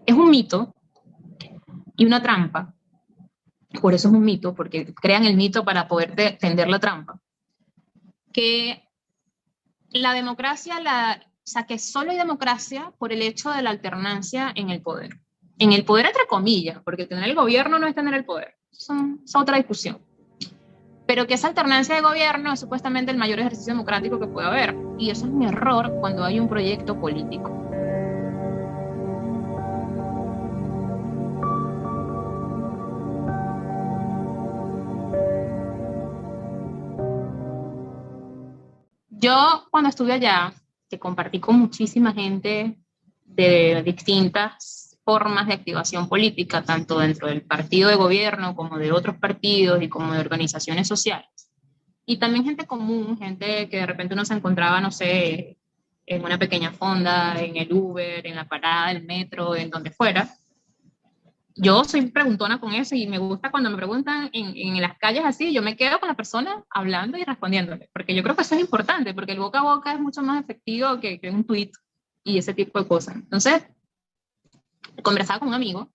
Es un mito y una trampa. Por eso es un mito, porque crean el mito para poder tender la trampa. Que la democracia, o sea, que solo hay democracia por el hecho de la alternancia en el poder. En el poder entre comillas, porque tener el gobierno no es tener el poder. Es otra discusión. Pero que esa alternancia de gobierno es supuestamente el mayor ejercicio democrático que puede haber. Y eso es un error cuando hay un proyecto político. Yo cuando estuve allá, que compartí con muchísima gente de distintas formas de activación política, tanto dentro del partido de gobierno como de otros partidos y como de organizaciones sociales. Y también gente común, gente que de repente uno se encontraba, no sé, en una pequeña fonda, en el Uber, en la parada del metro, en donde fuera. Yo soy preguntona con eso y me gusta cuando me preguntan en las calles así, yo me quedo con la persona hablando y respondiéndole, porque yo creo que eso es importante, porque el boca a boca es mucho más efectivo que un tweet y ese tipo de cosas. Entonces, conversaba con un amigo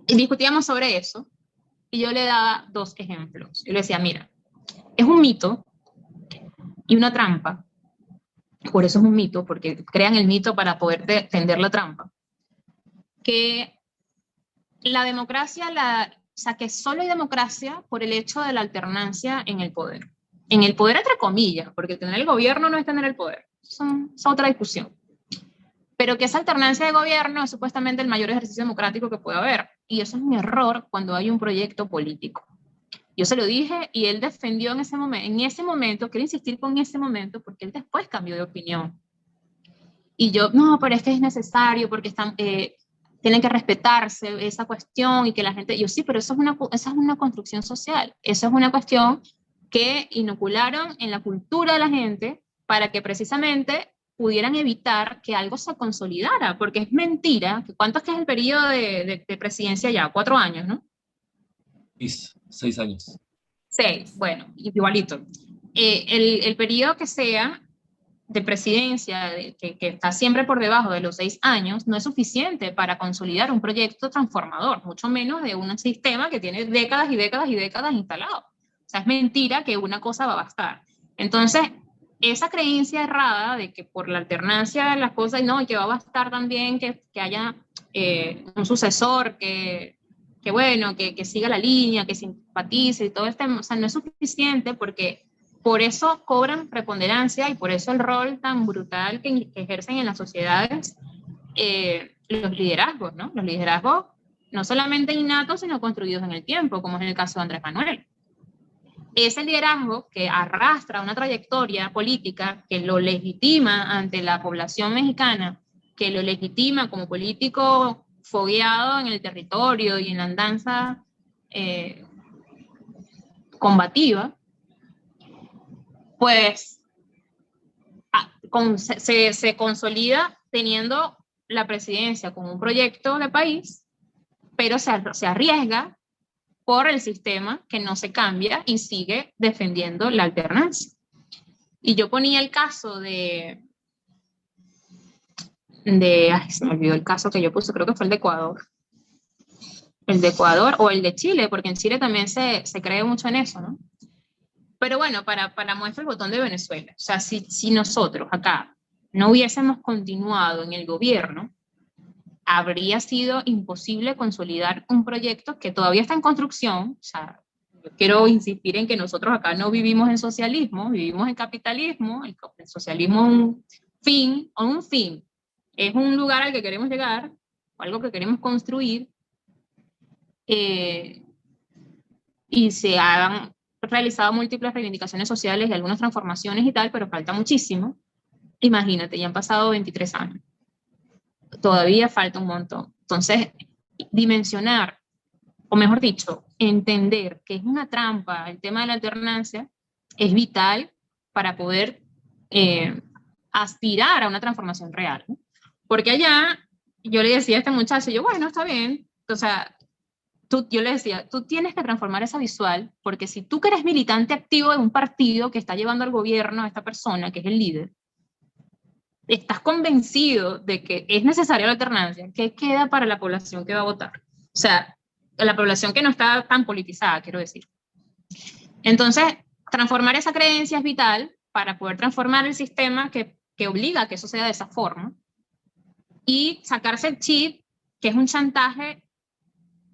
y discutíamos sobre eso y yo le daba dos ejemplos. Yo le decía, mira, es un mito y una trampa. Por eso es un mito, porque crean el mito para poder tender la trampa. Que la democracia, o sea, que solo hay democracia por el hecho de la alternancia en el poder. En el poder entre comillas, porque tener el gobierno no es tener el poder. Es otra discusión. Pero que esa alternancia de gobierno es supuestamente el mayor ejercicio democrático que puede haber. Y eso es un error cuando hay un proyecto político. Yo se lo dije y él defendió en ese momento, quiero insistir con ese momento, porque él después cambió de opinión. Y yo, no, pero es que es necesario porque tienen que respetarse esa cuestión y que la gente, yo sí, pero esa es una construcción social, eso es una cuestión que inocularon en la cultura de la gente para que precisamente pudieran evitar que algo se consolidara, porque es mentira, ¿cuánto es que es el periodo de presidencia ya? 4 años, ¿no? 6 años. 6, bueno, igualito. El periodo que sea de presidencia, que está siempre por debajo de los 6 años, no es suficiente para consolidar un proyecto transformador, mucho menos de un sistema que tiene décadas y décadas y décadas instalado. O sea, es mentira que una cosa va a bastar. Entonces, esa creencia errada de que por la alternancia de las cosas, no, y que va a bastar también que haya un sucesor que bueno, que siga la línea, que simpatice y todo este, o sea, no es suficiente porque por eso cobran preponderancia y por eso el rol tan brutal que ejercen en las sociedades los liderazgos, ¿no? Los liderazgos no solamente innatos, sino construidos en el tiempo, como es en el caso de Andrés Manuel. Ese liderazgo que arrastra una trayectoria política que lo legitima ante la población mexicana, que lo legitima como político fogueado en el territorio y en la andanza eh, combativa, pues se consolida teniendo la presidencia como un proyecto de país, pero se arriesga por el sistema que no se cambia y sigue defendiendo la alternancia. Y yo ponía el caso ay, se me olvidó el caso que yo puse, creo que fue el de Ecuador o el de Chile, porque en Chile también se cree mucho en eso, ¿no? Pero bueno, para muestra el botón de Venezuela, o sea, si nosotros acá no hubiésemos continuado en el gobierno, habría sido imposible consolidar un proyecto que todavía está en construcción. O sea, yo quiero insistir en que nosotros acá no vivimos en socialismo, vivimos en capitalismo. El socialismo es un fin, es un lugar al que queremos llegar, o algo que queremos construir, eh, y se han realizado múltiples reivindicaciones sociales y algunas transformaciones y tal, pero falta muchísimo. Imagínate, ya han pasado 23 años. Todavía falta un montón. Entonces, dimensionar, o mejor dicho, entender que es una trampa el tema de la alternancia, es vital para poder eh, aspirar a una transformación real, ¿no? Porque allá, yo le decía a este muchacho, yo, bueno, está bien, o sea, yo le decía, tú tienes que transformar esa visual, porque si tú que eres militante activo de un partido que está llevando al gobierno a esta persona, que es el líder, estás convencido de que es necesaria la alternancia, ¿qué queda para la población que va a votar? O sea, la población que no está tan politizada, quiero decir. Entonces, transformar esa creencia es vital para poder transformar el sistema que obliga a que eso sea de esa forma, y sacarse el chip, que es un chantaje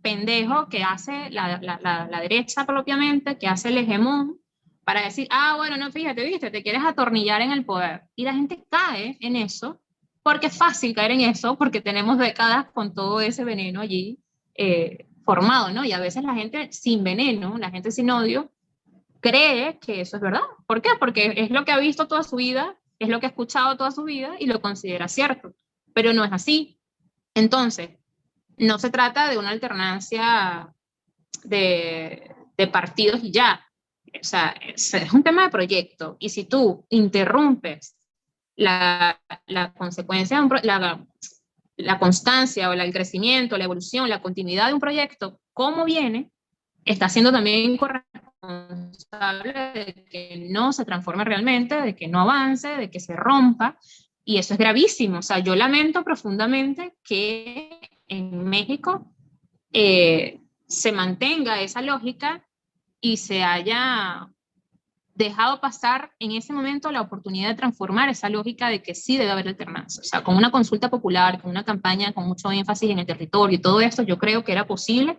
pendejo que hace la derecha propiamente, que hace el hegemón, para decir, ah, bueno, no, fíjate, viste, te quieres atornillar en el poder. Y la gente cae en eso, porque es fácil caer en eso, porque tenemos décadas con todo ese veneno allí formado, ¿no? Y a veces la gente sin veneno, la gente sin odio, cree que eso es verdad. ¿Por qué? Porque es lo que ha visto toda su vida, es lo que ha escuchado toda su vida y lo considera cierto. Pero no es así. Entonces, no se trata de una alternancia de partidos y ya. O sea, es un tema de proyecto. Y si tú interrumpes la consecuencia, la constancia o el crecimiento, la evolución, la continuidad de un proyecto, como viene, está siendo también corresponsable de que no se transforme realmente, de que no avance, de que se rompa. Y eso es gravísimo. O sea, yo lamento profundamente que en México se mantenga esa lógica y se haya dejado pasar en ese momento la oportunidad de transformar esa lógica de que sí debe haber alternancia. O sea, con una consulta popular, con una campaña con mucho énfasis en el territorio y todo esto, yo creo que era posible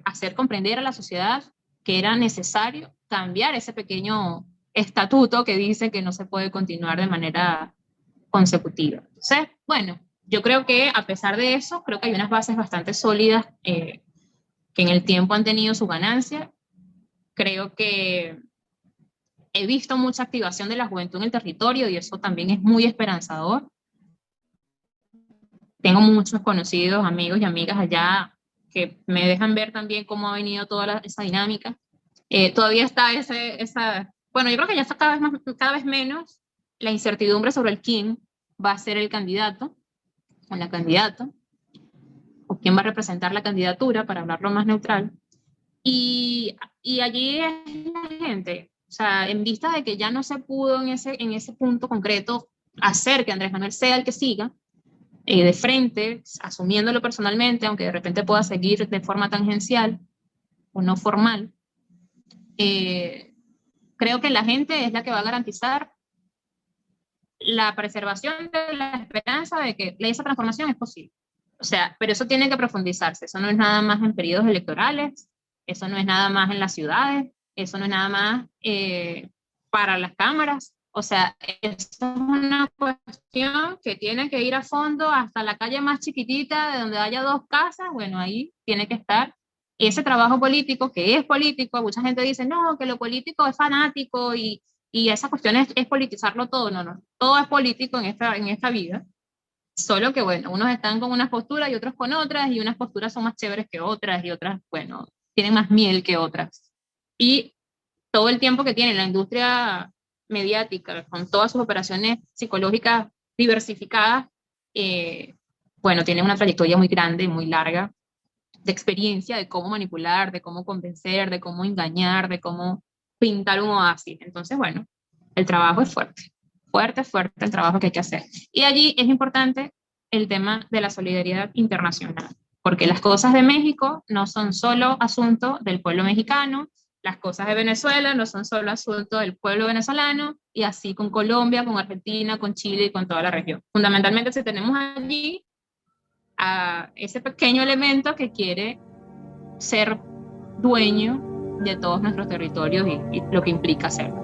hacer comprender a la sociedad que era necesario cambiar ese pequeño estatuto que dice que no se puede continuar de manera consecutiva. Entonces, bueno, yo creo que a pesar de eso, creo que hay unas bases bastante sólidas que en el tiempo han tenido su ganancia. Creo que he visto mucha activación de la juventud en el territorio y eso también es muy esperanzador. Tengo muchos conocidos, amigos y amigas allá que me dejan ver también cómo ha venido toda esa dinámica. Todavía está bueno, yo creo que ya está cada vez menos la incertidumbre sobre quién va a ser el candidato o la candidata, o quién va a representar la candidatura, para hablarlo más neutral. Y allí es la gente, o sea, en vista de que ya no se pudo en ese punto concreto hacer que Andrés Manuel sea el que siga, de frente, asumiéndolo personalmente, aunque de repente pueda seguir de forma tangencial o no formal, creo que la gente es la que va a garantizar la preservación de la esperanza de que esa transformación es posible. O sea, pero eso tiene que profundizarse, eso no es nada más en periodos electorales, eso no es nada más en las ciudades, eso no es nada más para las cámaras. O sea, es una cuestión que tiene que ir a fondo hasta la calle más chiquitita, de donde haya 2 casas. Bueno, ahí tiene que estar ese trabajo político, que es político. Mucha gente dice, no, que lo político es fanático y esa cuestión es politizarlo todo. No, no, todo es político en esta vida. Solo que, bueno, unos están con unas posturas y otros con otras, y unas posturas son más chéveres que otras, y otras, bueno, tienen más miel que otras. Y todo el tiempo que tiene la industria mediática, con todas sus operaciones psicológicas diversificadas, bueno, tiene una trayectoria muy grande, muy larga, de experiencia, de cómo manipular, de cómo convencer, de cómo engañar, de cómo pintar un oasis. Entonces, bueno, el trabajo es fuerte, fuerte, fuerte el trabajo que hay que hacer. Y allí es importante el tema de la solidaridad internacional, porque las cosas de México no son solo asunto del pueblo mexicano, las cosas de Venezuela no son solo asunto del pueblo venezolano, y así con Colombia, con Argentina, con Chile y con toda la región. Fundamentalmente, si tenemos allí a ese pequeño elemento que quiere ser dueño de todos nuestros territorios y lo que implica hacerlo.